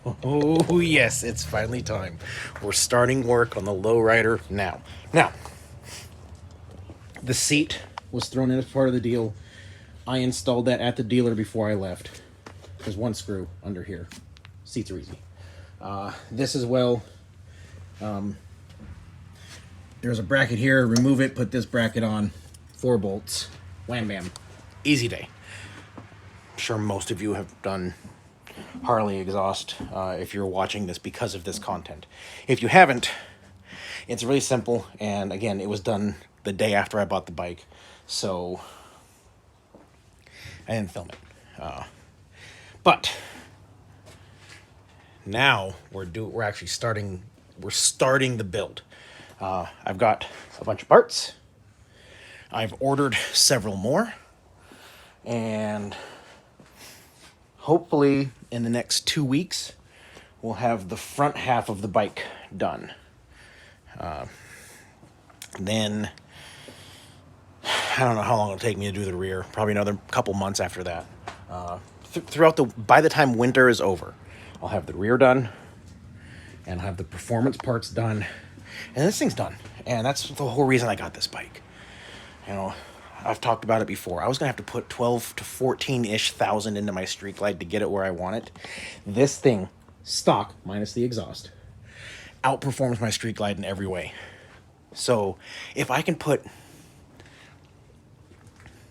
Oh, yes, it's finally time. We're starting work on the lowrider now. Now, the seat was thrown in as part of the deal. I installed that at the dealer before I left. There's one screw under here. Seats are easy. This as well. There's a bracket here. Remove it, put this bracket on. 4 bolts. Wham bam. Easy day. I'm sure most of you have done Harley exhaust if you're watching this because of this content. If you haven't, it's really simple, and again, it was done the day after I bought the bike, so I didn't film it. But now we're actually starting the build. I've got a bunch of parts. I've ordered several more, and hopefully in the next 2 weeks we'll have the front half of the bike done. Then I don't know how long it'll take me to do the rear. Probably another couple months after that. By the time winter is over, I'll have the rear done, and I'll have the performance parts done, and this thing's done. And that's the whole reason I got this bike. You know, I've talked about it before. I was gonna have to put 12 to 14-ish thousand into my Street Glide to get it where I want it. This thing, stock minus the exhaust, outperforms my Street Glide in every way. So if I can put,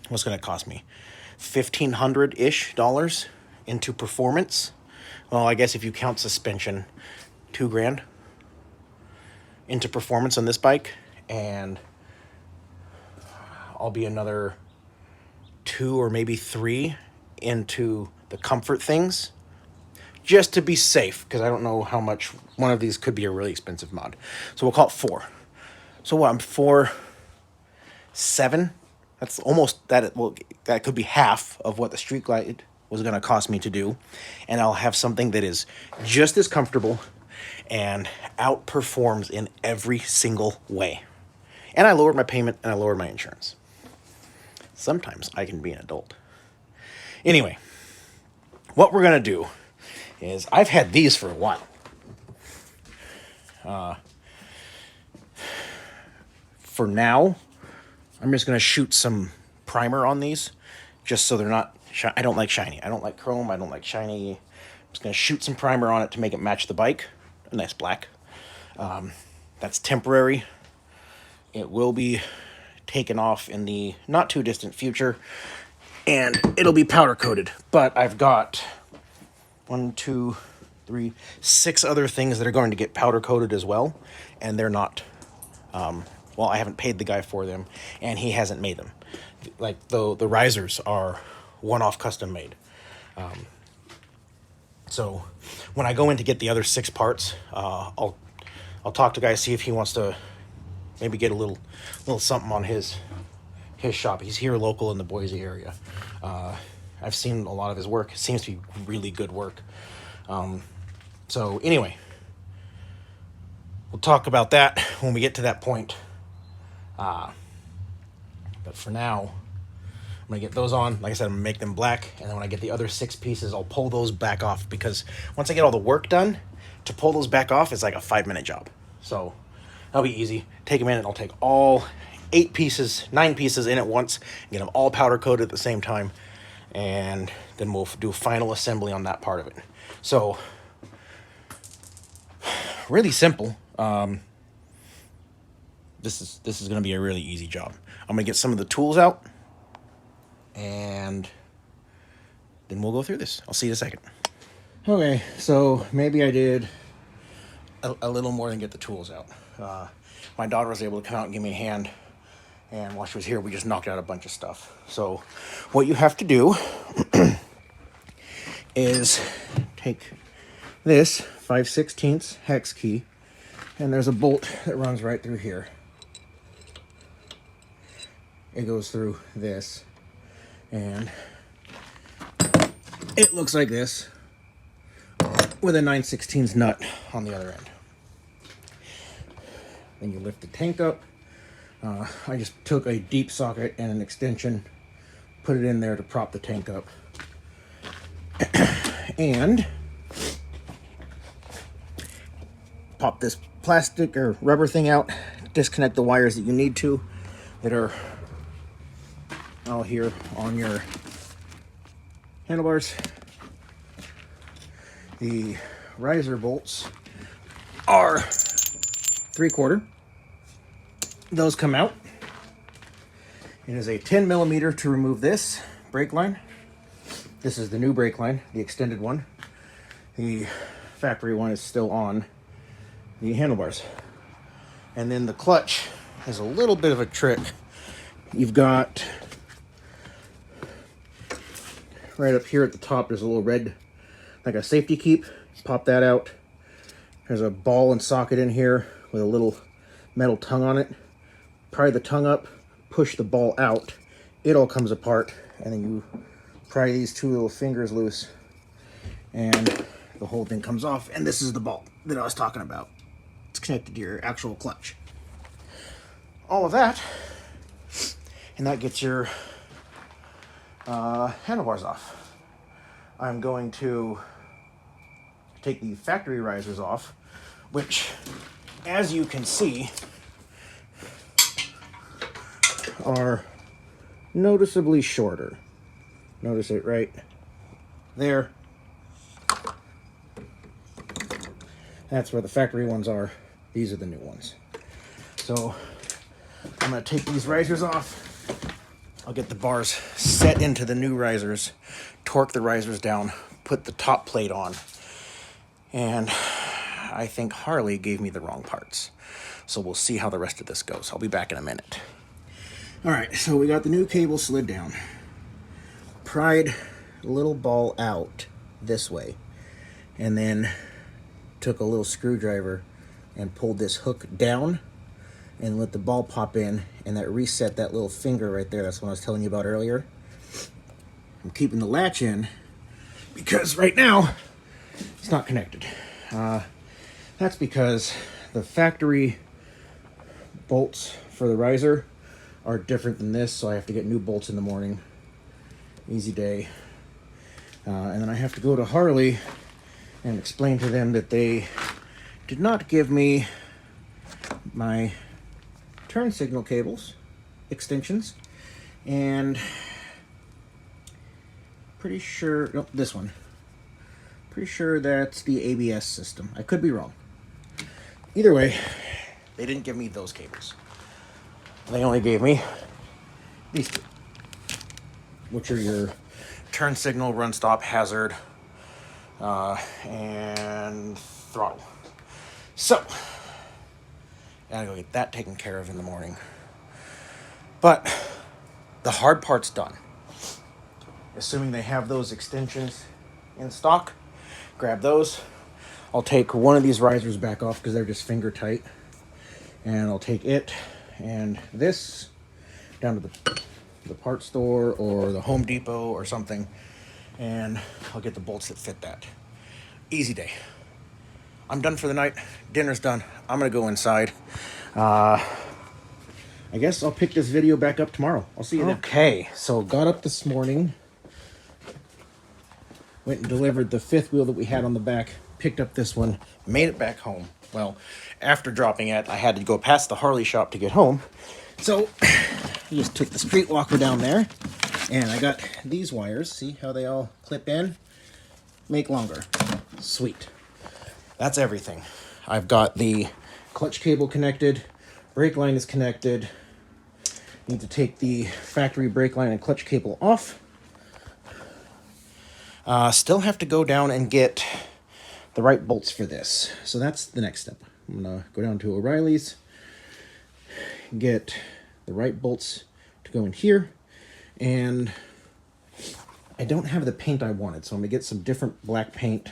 what's gonna cost me, $1,500-ish into performance. Well, I guess if you count suspension, $2,000 into performance on this bike, and I'll be another 2 or maybe 3 into the comfort things, just to be safe, because I don't know how much one of these could be a really expensive mod. So we'll call it 4. So what? I'm 4.7. That's almost that. Well, that could be half of what the Street Glide was going to cost me to do, and I'll have something that is just as comfortable and outperforms in every single way. And I lowered my payment and I lowered my insurance. Sometimes I can be an adult. Anyway, what we're going to do is, I've had these for a while. For now, I'm just going to shoot some primer on these, just so they're not, I don't like shiny. I don't like chrome. I don't like shiny. I'm just going to shoot some primer on it to make it match the bike. A nice black. That's temporary. It will be taken off in the not too distant future, and it'll be powder coated. But I've got 1, 2, 3, 6 other things that are going to get powder coated as well, and they're not, well, I haven't paid the guy for them, and he hasn't made them. Like the risers are one-off custom made. So when I go in to get the other 6 parts, I'll talk to the guy, see if he wants to maybe get a little something on his shop. He's here local in the Boise area. I've seen a lot of his work. It seems to be really good work. So anyway, we'll talk about that when we get to that point. But for now, I'm going to get those on. Like I said, I'm going to make them black. And then when I get the other 6 pieces, I'll pull those back off. Because once I get all the work done, to pull those back off is like a 5-minute job. So that'll be easy. Take a minute. I'll take all 9 pieces in at once. Get them all powder coated at the same time. And then we'll do a final assembly on that part of it. So, really simple. This is going to be a really easy job. I'm going to get some of the tools out, and then we'll go through this. I'll see you in a second. Okay, so maybe I did a little more than get the tools out. My daughter was able to come out and give me a hand, and while she was here, we just knocked out a bunch of stuff. So what you have to do is take this 5/16 hex key, and there's a bolt that runs right through here. It goes through this, and it looks like this with a 9/16 nut on the other end. Then you lift the tank up. I just took a deep socket and an extension, put it in there to prop the tank up. And pop this plastic or rubber thing out, disconnect the wires that you need to that are all here on your handlebars. The riser bolts are 3/4. Those come out. It is a 10 millimeter to remove this brake line. This is the new brake line, the extended one. The factory one is still on the handlebars. And then the clutch has a little bit of a trick. You've got right up here at the top, there's a little red, like a safety keep. Pop that out. There's a ball and socket in here with a little metal tongue on it. Pry the tongue up, push the ball out. It all comes apart, and then you pry these two little fingers loose, and the whole thing comes off. And this is the ball that I was talking about. It's connected to your actual clutch. All of that, and that gets your handlebars off. I'm going to take the factory risers off, which, as you can see, are noticeably shorter. Notice it right there. That's where the factory ones are. These are the new ones. So I'm going to take these risers off. I'll get the bars set into the new risers, torque the risers down, put the top plate on, and I think Harley gave me the wrong parts. So we'll see how the rest of this goes. I'll be back in a minute. All right, so we got the new cable slid down. Pried a little ball out this way, and then took a little screwdriver and pulled this hook down and let the ball pop in, and that reset that little finger right there. That's what I was telling you about earlier. I'm keeping the latch in because right now it's not connected. That's because the factory bolts for the riser are different than this, so I have to get new bolts in the morning. Easy day. And then I have to go to Harley and explain to them that they did not give me my turn signal cables, extensions, and pretty sure, nope, this one. Pretty sure that's the ABS system. I could be wrong. Either way, they didn't give me those cables. They only gave me these two, which are your turn signal, run stop, hazard, and throttle. So, gotta go get that taken care of in the morning. But the hard part's done. Assuming they have those extensions in stock, grab those. I'll take one of these risers back off because they're just finger tight. And I'll take it and this down to the parts store or the Home Depot or something, and I'll get the bolts that fit that. Easy day. I'm done for the night. Dinner's done. I'm gonna go inside. I guess I'll pick this video back up tomorrow. I'll see you then. Okay, so got up this morning, went and delivered the fifth wheel that we had on the back, picked up this one, made it back home. Well, after dropping it, I had to go past the Harley shop to get home. So I just took the street walker down there, and I got these wires. See how they all clip in? Make longer. Sweet. That's everything. I've got the clutch cable connected, brake line is connected. Need to take the factory brake line and clutch cable off. Still have to go down and get the right bolts for this. So that's the next step. I'm gonna go down to O'Reilly's, get the right bolts to go in here, and I don't have the paint I wanted, so I'm gonna get some different black paint.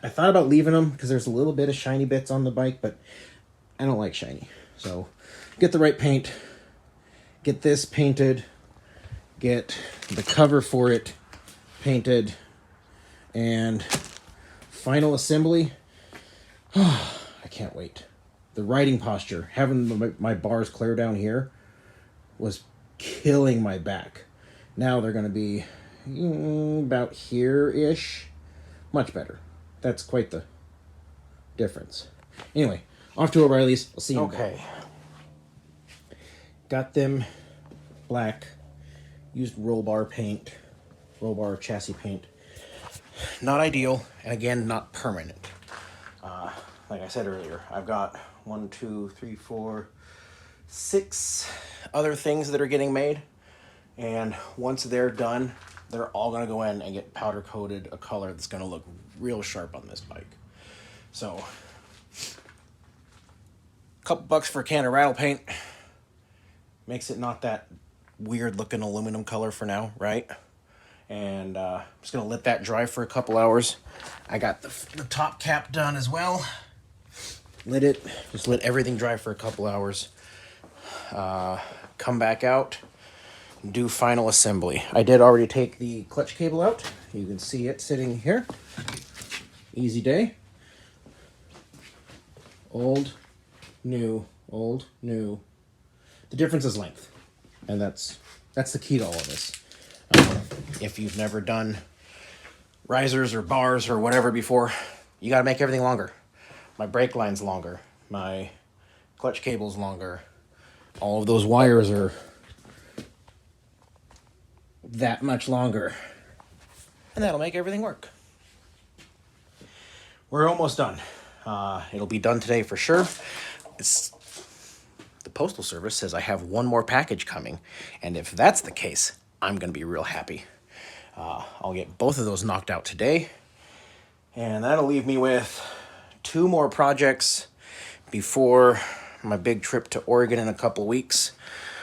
I thought about leaving them because there's a little bit of shiny bits on the bike, but I don't like shiny. So get the right paint, get this painted, get the cover for it painted, and final assembly. I can't wait. The riding posture, having my bars clear down here was killing my back. Now they're going to be about here-ish. Much better. That's quite the difference. Anyway, off to O'Reilly's. I'll see you. Okay. Got them black. Used roll bar paint. Roll bar chassis paint. Not ideal, and again, not permanent. Like I said earlier, I've got 1, 2, 3, 4, 6 other things that are getting made, and once they're done, they're all going to go in and get powder coated a color that's going to look real sharp on this bike. So, a couple bucks for a can of rattle paint makes it not that weird looking aluminum color for now, right? And I'm just going to let that dry for a couple hours. I got the top cap done as well. Lit it. Just let everything dry for a couple hours. Come back out. Do final assembly. I did already take the clutch cable out. You can see it sitting here. Easy day. Old, new, old, new. The difference is length. And that's the key to all of this. If you've never done risers or bars or whatever before, you got to make everything longer. My brake line's longer. My clutch cable's longer. All of those wires are that much longer. And that'll make everything work. We're almost done. It'll be done today for sure. The Postal Service says I have one more package coming. And if that's the case, I'm going to be real happy. I'll get both of those knocked out today. And that'll leave me with 2 more projects before my big trip to Oregon in a couple weeks,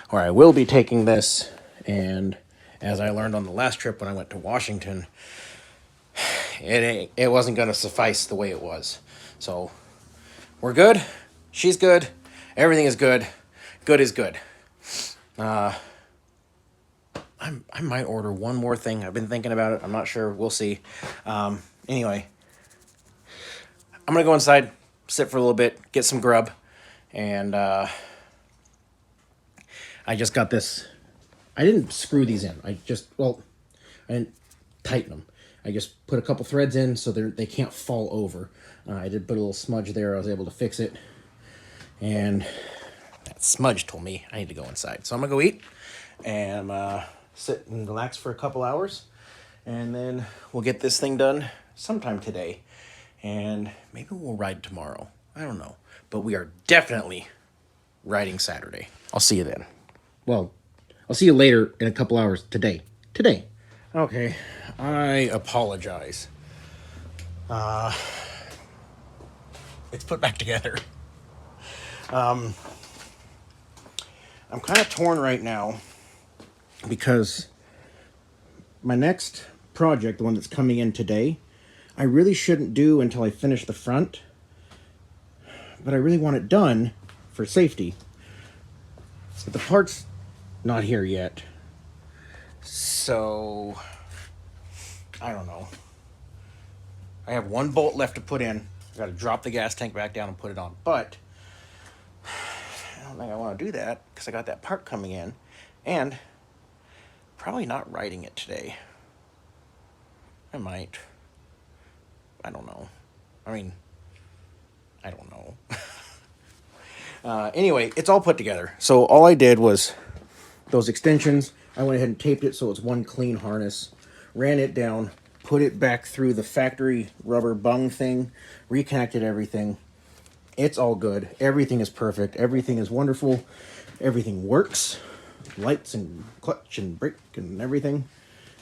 where I will be taking this. And as I learned on the last trip when I went to Washington, it wasn't going to suffice the way it was. So we're good. She's good. Everything is good. Good is good. I might order one more thing. I've been thinking about it. I'm not sure. We'll see. Anyway, I'm going to go inside, sit for a little bit, get some grub. And I just got this. I didn't screw these in. I didn't tighten them. I just put a couple threads in so they can't fall over. I did put a little smudge there. I was able to fix it. And that smudge told me I need to go inside. So I'm going to go eat and sit and relax for a couple hours. And then we'll get this thing done sometime today. And maybe we'll ride tomorrow. I don't know. But we are definitely riding Saturday. I'll see you then. Well, I'll see you later in a couple hours today. Today. Okay. I apologize. It's put back together. I'm kind of torn right now because my next project, the one that's coming in today, I really shouldn't do until I finish the front. But I really want it done for safety. But the part's not here yet. So, I don't know. I have one bolt left to put in. I got to drop the gas tank back down and put it on. But I don't think I want to do that because I got that part coming in. And probably not riding it today. I might. I don't know. I mean, I don't know. Anyway, it's all put together. So all I did was those extensions. I went ahead and taped it so it's one clean harness. Ran it down. Put it back through the factory rubber bung thing. Reconnected everything. It's all good. Everything is perfect. Everything is wonderful. Everything works. Lights and clutch and brake and everything.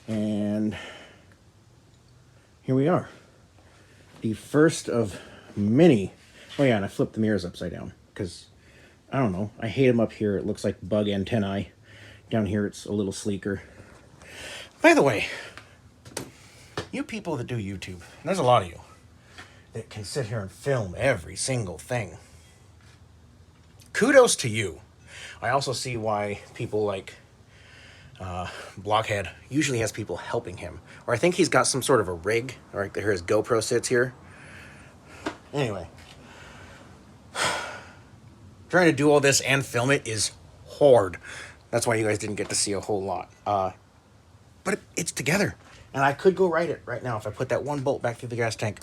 And here we are. The first of many. Oh yeah, and I flipped the mirrors upside down because, I don't know, I hate them up here. It looks like bug antennae. Down here it's a little sleeker. By the way, you people that do YouTube, and there's a lot of you, that can sit here and film every single thing. Kudos to you. I also see why people like Blockhead usually has people helping him. Or I think he's got some sort of a rig. Right there, his GoPro sits here. Anyway. Trying to do all this and film it is hard. That's why you guys didn't get to see a whole lot. But it's together. And I could go ride it right now if I put that one bolt back through the gas tank.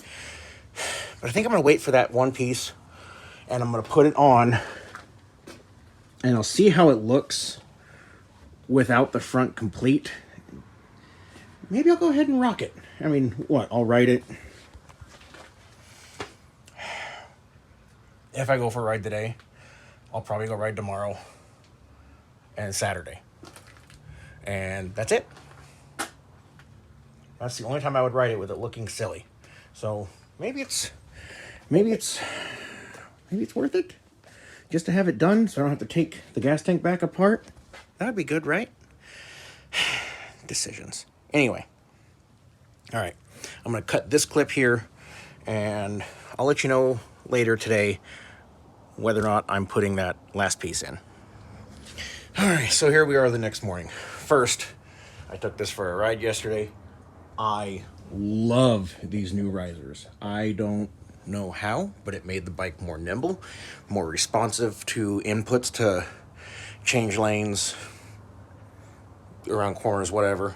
But I think I'm going to wait for that one piece and I'm going to put it on, and I'll see how it looks without the front complete. Maybe I'll go ahead and rock it. I mean, what? I'll ride it. If I go for a ride today, I'll probably go ride tomorrow and Saturday. And that's it. That's the only time I would ride it with it looking silly. So maybe it's worth it just to have it done so I don't have to take the gas tank back apart. That'd be good, right? Decisions. Anyway. All right. I'm going to cut this clip here, and I'll let you know later today whether or not I'm putting that last piece in. All right, so here we are the next morning. First, I took this for a ride yesterday. I love these new risers. I don't know how, but it made the bike more nimble, more responsive to inputs to change lanes, around corners, whatever.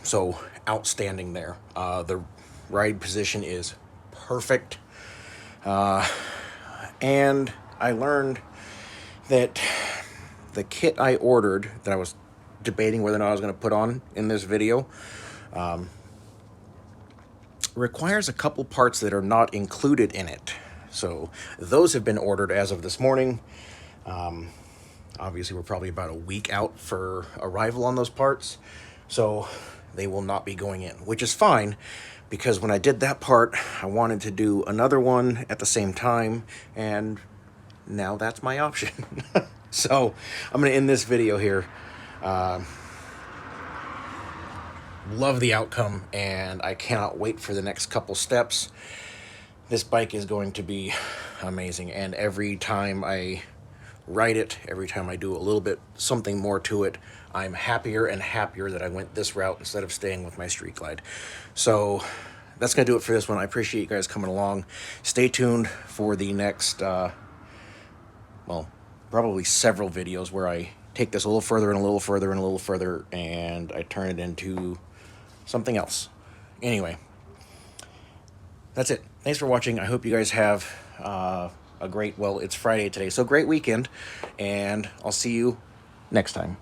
So outstanding there. The ride position is perfect. And I learned that the kit I ordered that I was debating whether or not I was going to put on in this video requires a couple parts that are not included in it. So those have been ordered as of this morning. Obviously, we're probably about a week out for arrival on those parts. So they will not be going in, which is fine, because when I did that part, I wanted to do another one at the same time, and now that's my option. So I'm going to end this video here. Love the outcome, and I cannot wait for the next couple steps. This bike is going to be amazing, and every time I ride it, every time I do a little bit something more to it, I'm happier and happier that I went this route instead of staying with my Street Glide. So that's going to do it for this one. I appreciate you guys coming along. Stay tuned for the next, well, probably several videos where I take this a little further and a little further and a little further, and I turn it into something else. Anyway, that's it. Thanks for watching. I hope you guys have a great, well, it's Friday today, so great weekend, and I'll see you next time.